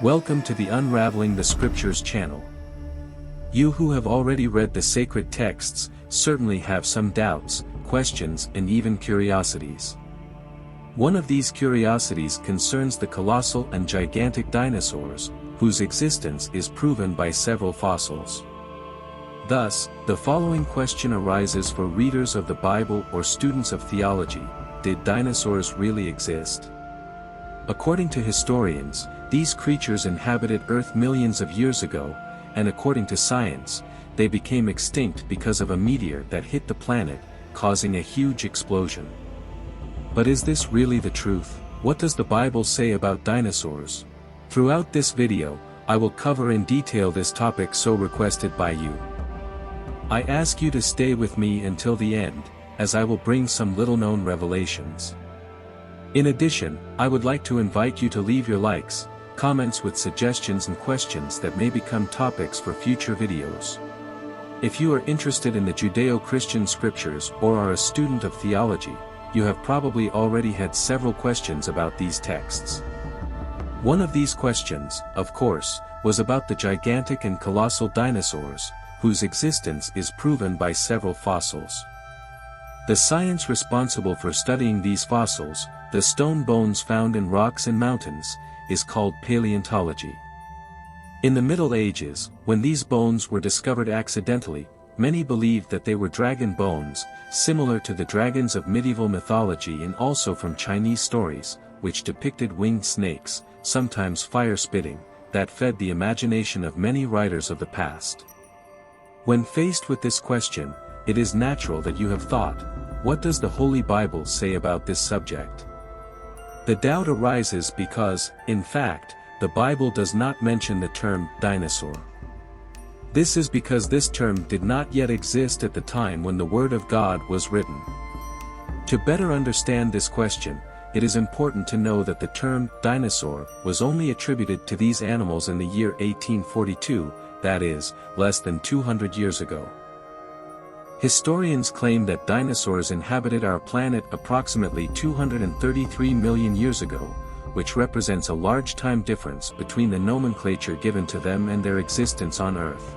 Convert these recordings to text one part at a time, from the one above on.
Welcome to the Unraveling the Scriptures channel. You who have already read the sacred texts certainly have some doubts, questions, and even curiosities. One of these curiosities concerns the colossal and gigantic dinosaurs, whose existence is proven by several fossils. Thus, the following question arises for readers of the Bible or students of theology: did dinosaurs really exist? According to historians, these creatures inhabited Earth millions of years ago, and according to science, they became extinct because of a meteor that hit the planet, causing a huge explosion. But is this really the truth? What does the Bible say about dinosaurs? Throughout this video, I will cover in detail this topic so requested by you. I ask you to stay with me until the end, as I will bring some little-known revelations. In addition, I would like to invite you to leave your likes, comments with suggestions and questions that may become topics for future videos. If you are interested in the Judeo-Christian scriptures or are a student of theology, you have probably already had several questions about these texts. One of these questions, of course, was about the gigantic and colossal dinosaurs, whose existence is proven by several fossils. The science responsible for studying these fossils, the stone bones found in rocks and mountains, is called paleontology. In the Middle Ages, when these bones were discovered accidentally, many believed that they were dragon bones, similar to the dragons of medieval mythology and also from Chinese stories, which depicted winged snakes, sometimes fire-spitting, that fed the imagination of many writers of the past. When faced with this question, it is natural that you have thought, what does the Holy Bible say about this subject? The doubt arises because, in fact, the Bible does not mention the term dinosaur. This is because this term did not yet exist at the time when the Word of God was written. To better understand this question, it is important to know that the term dinosaur was only attributed to these animals in the year 1842, that is, less than 200 years ago. Historians claim that dinosaurs inhabited our planet approximately 233 million years ago, which represents a large time difference between the nomenclature given to them and their existence on Earth.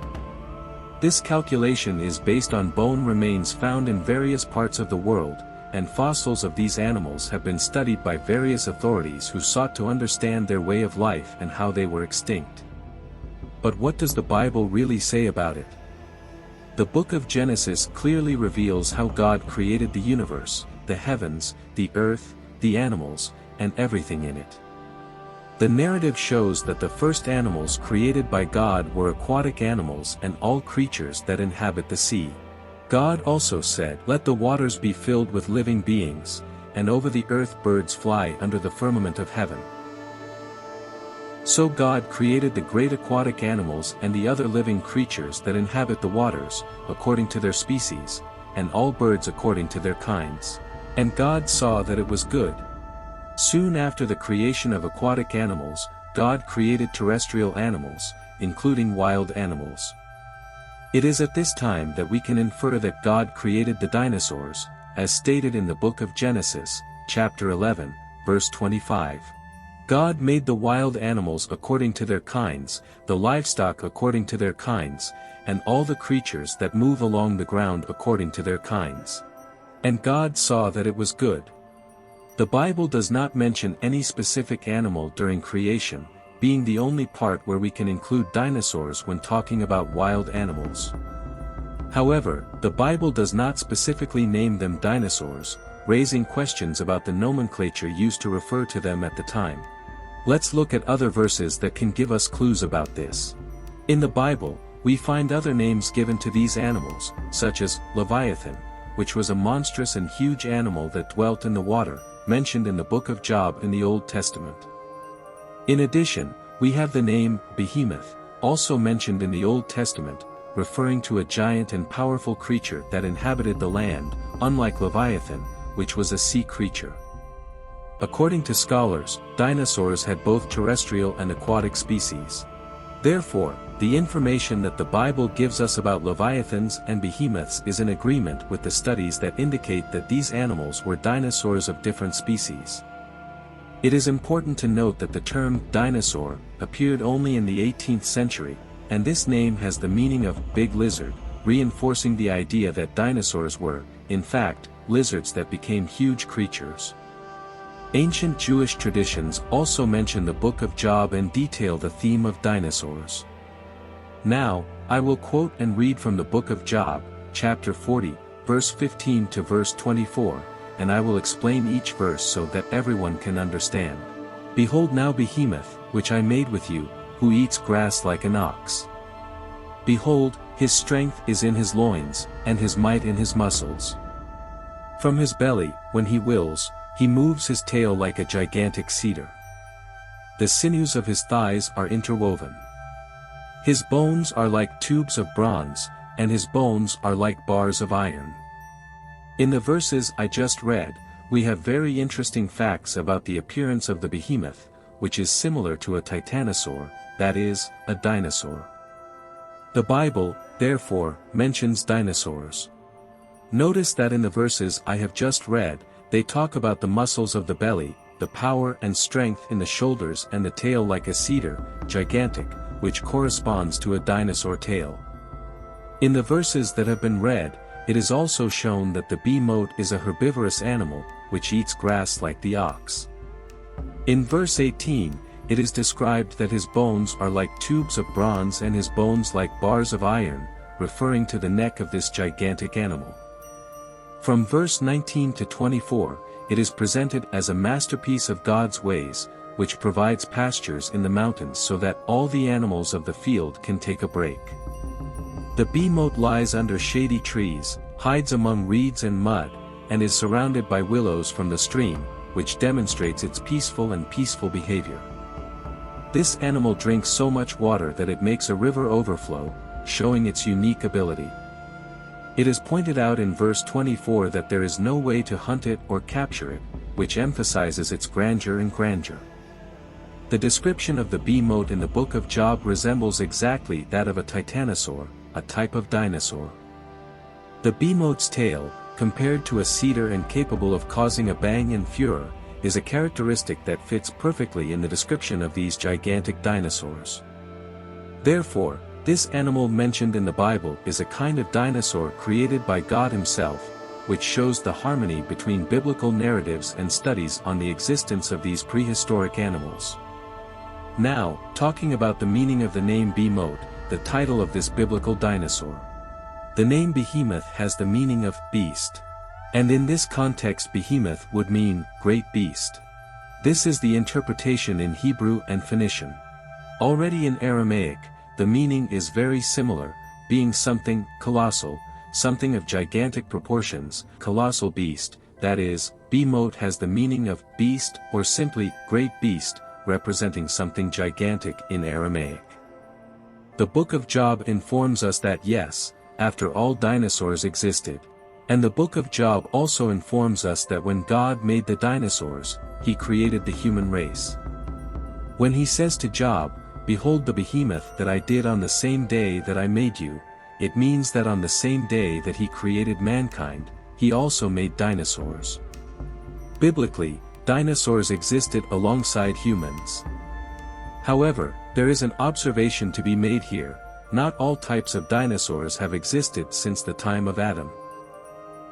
This calculation is based on bone remains found in various parts of the world, and fossils of these animals have been studied by various authorities who sought to understand their way of life and how they were extinct. But what does the Bible really say about it? The book of Genesis clearly reveals how God created the universe, the heavens, the earth, the animals, and everything in it. The narrative shows that the first animals created by God were aquatic animals and all creatures that inhabit the sea. God also said, "Let the waters be filled with living beings, and over the earth birds fly under the firmament of heaven." So God created the great aquatic animals and the other living creatures that inhabit the waters, according to their species, and all birds according to their kinds. And God saw that it was good. Soon after the creation of aquatic animals, God created terrestrial animals, including wild animals. It is at this time that we can infer that God created the dinosaurs, as stated in the book of Genesis, chapter 11, verse 25. God made the wild animals according to their kinds, the livestock according to their kinds, and all the creatures that move along the ground according to their kinds. And God saw that it was good. The Bible does not mention any specific animal during creation, being the only part where we can include dinosaurs when talking about wild animals. However, the Bible does not specifically name them dinosaurs, raising questions about the nomenclature used to refer to them at the time. Let's look at other verses that can give us clues about this. In the Bible, we find other names given to these animals, such as Leviathan, which was a monstrous and huge animal that dwelt in the water, mentioned in the book of Job in the Old Testament. In addition, we have the name Behemoth, also mentioned in the Old Testament, referring to a giant and powerful creature that inhabited the land, unlike Leviathan, which was a sea creature. According to scholars, dinosaurs had both terrestrial and aquatic species. Therefore, the information that the Bible gives us about leviathans and behemoths is in agreement with the studies that indicate that these animals were dinosaurs of different species. It is important to note that the term dinosaur appeared only in the 18th century, and this name has the meaning of big lizard, reinforcing the idea that dinosaurs were, in fact, lizards that became huge creatures. Ancient Jewish traditions also mention the Book of Job and detail the theme of dinosaurs. Now, I will quote and read from the Book of Job, chapter 40, verse 15 to verse 24, and I will explain each verse so that everyone can understand. Behold now Behemoth, which I made with you, who eats grass like an ox. Behold, his strength is in his loins, and his might in his muscles. From his belly, when he wills, he moves his tail like a gigantic cedar. The sinews of his thighs are interwoven. His bones are like tubes of bronze, and his bones are like bars of iron. In the verses I just read, we have very interesting facts about the appearance of the behemoth, which is similar to a titanosaur, that is, a dinosaur. The Bible, therefore, mentions dinosaurs. Notice that in the verses I have just read, they talk about the muscles of the belly, the power and strength in the shoulders and the tail like a cedar, gigantic, which corresponds to a dinosaur tail. In the verses that have been read, it is also shown that the behemoth is a herbivorous animal, which eats grass like the ox. In verse 18, it is described that his bones are like tubes of bronze and his bones like bars of iron, referring to the neck of this gigantic animal. From verse 19 to 24, it is presented as a masterpiece of God's ways, which provides pastures in the mountains so that all the animals of the field can take a break. The behemoth lies under shady trees, hides among reeds and mud, and is surrounded by willows from the stream, which demonstrates its peaceful behavior. This animal drinks so much water that it makes a river overflow, showing its unique ability. It is pointed out in verse 24 that there is no way to hunt it or capture it, which emphasizes its grandeur and grandeur. The description of the behemoth in the Book of Job resembles exactly that of a titanosaur, a type of dinosaur. The behemoth's tail, compared to a cedar and capable of causing a bang and furor, is a characteristic that fits perfectly in the description of these gigantic dinosaurs. Therefore, this animal mentioned in the Bible is a kind of dinosaur created by God Himself, which shows the harmony between biblical narratives and studies on the existence of these prehistoric animals. Now, talking about the meaning of the name behemoth, the title of this biblical dinosaur. The name Behemoth has the meaning of beast. And in this context Behemoth would mean great beast. This is the interpretation in Hebrew and Phoenician. Already in Aramaic, the meaning is very similar, being something colossal, something of gigantic proportions, colossal beast, that is, Behemoth has the meaning of beast or simply great beast, representing something gigantic in Aramaic. The Book of Job informs us that yes, after all dinosaurs existed. And the Book of Job also informs us that when God made the dinosaurs, He created the human race. When He says to Job, "Behold the behemoth that I did on the same day that I made you," it means that on the same day that He created mankind, He also made dinosaurs. Biblically, dinosaurs existed alongside humans. However, there is an observation to be made here: not all types of dinosaurs have existed since the time of Adam.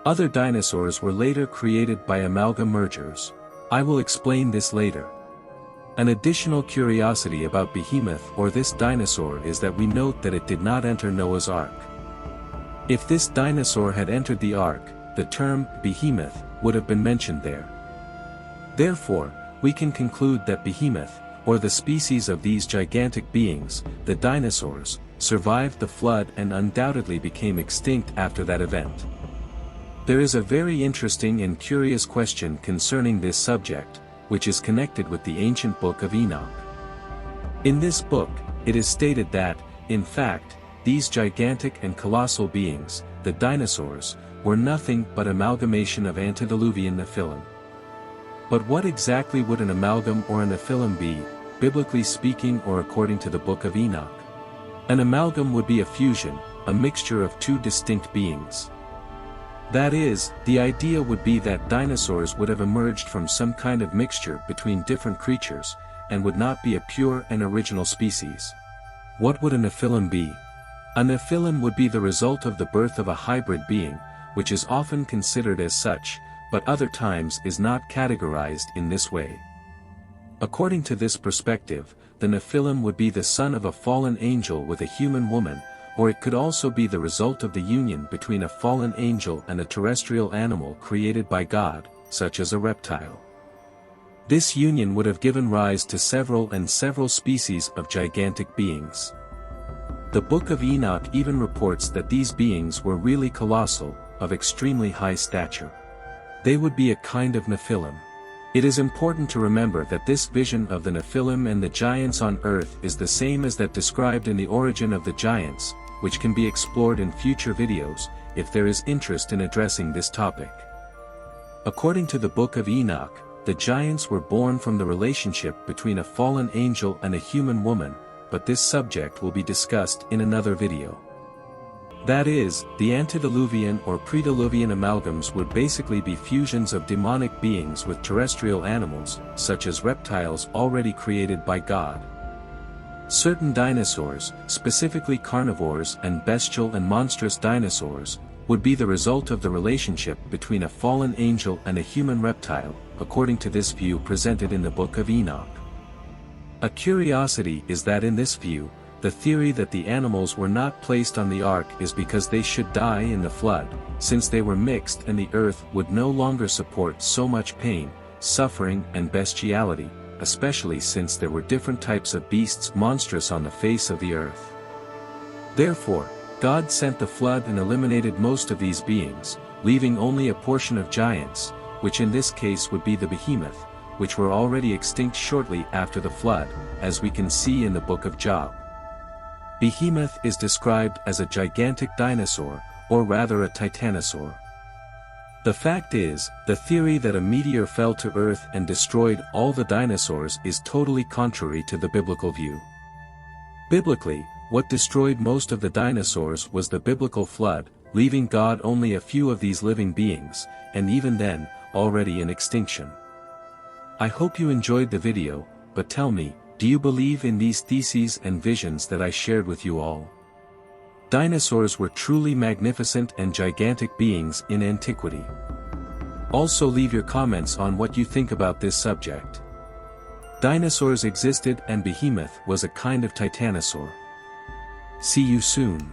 Other dinosaurs were later created by amalgam mergers. I will explain this later. An additional curiosity about Behemoth or this dinosaur is that we note that it did not enter Noah's Ark. If this dinosaur had entered the Ark, the term Behemoth would have been mentioned there. Therefore, we can conclude that Behemoth, or the species of these gigantic beings, the dinosaurs, survived the flood and undoubtedly became extinct after that event. There is a very interesting and curious question concerning this subject, which is connected with the ancient book of Enoch. In this book, it is stated that, in fact, these gigantic and colossal beings, the dinosaurs, were nothing but amalgamation of antediluvian Nephilim. But what exactly would an amalgam or a Nephilim be, biblically speaking or according to the book of Enoch? An amalgam would be a fusion, a mixture of two distinct beings. That is, the idea would be that dinosaurs would have emerged from some kind of mixture between different creatures, and would not be a pure and original species. What would a Nephilim be? A Nephilim would be the result of the birth of a hybrid being, which is often considered as such, but other times is not categorized in this way. According to this perspective, the Nephilim would be the son of a fallen angel with a human woman, or it could also be the result of the union between a fallen angel and a terrestrial animal created by God, such as a reptile. This union would have given rise to several species of gigantic beings. The Book of Enoch even reports that these beings were really colossal, of extremely high stature. They would be a kind of Nephilim. It is important to remember that this vision of the Nephilim and the giants on earth is the same as that described in the origin of the giants, which can be explored in future videos, if there is interest in addressing this topic. According to the Book of Enoch, the giants were born from the relationship between a fallen angel and a human woman, but this subject will be discussed in another video. That is, the antediluvian or pre-diluvian amalgams would basically be fusions of demonic beings with terrestrial animals, such as reptiles already created by God. Certain dinosaurs, specifically carnivores and bestial and monstrous dinosaurs, would be the result of the relationship between a fallen angel and a human reptile, according to this view presented in the Book of Enoch. A curiosity is that in this view, the theory that the animals were not placed on the ark is because they should die in the flood, since they were mixed and the earth would no longer support so much pain, suffering and bestiality, especially since there were different types of beasts monstrous on the face of the earth. Therefore, God sent the flood and eliminated most of these beings, leaving only a portion of giants, which in this case would be the Behemoth, which were already extinct shortly after the flood, as we can see in the Book of Job. Behemoth is described as a gigantic dinosaur, or rather a titanosaur. The fact is, the theory that a meteor fell to Earth and destroyed all the dinosaurs is totally contrary to the biblical view. Biblically, what destroyed most of the dinosaurs was the biblical flood, leaving God only a few of these living beings, and even then, already in extinction. I hope you enjoyed the video, but tell me, do you believe in these theses and visions that I shared with you all? Dinosaurs were truly magnificent and gigantic beings in antiquity. Also leave your comments on what you think about this subject. Dinosaurs existed and Behemoth was a kind of titanosaur. See you soon.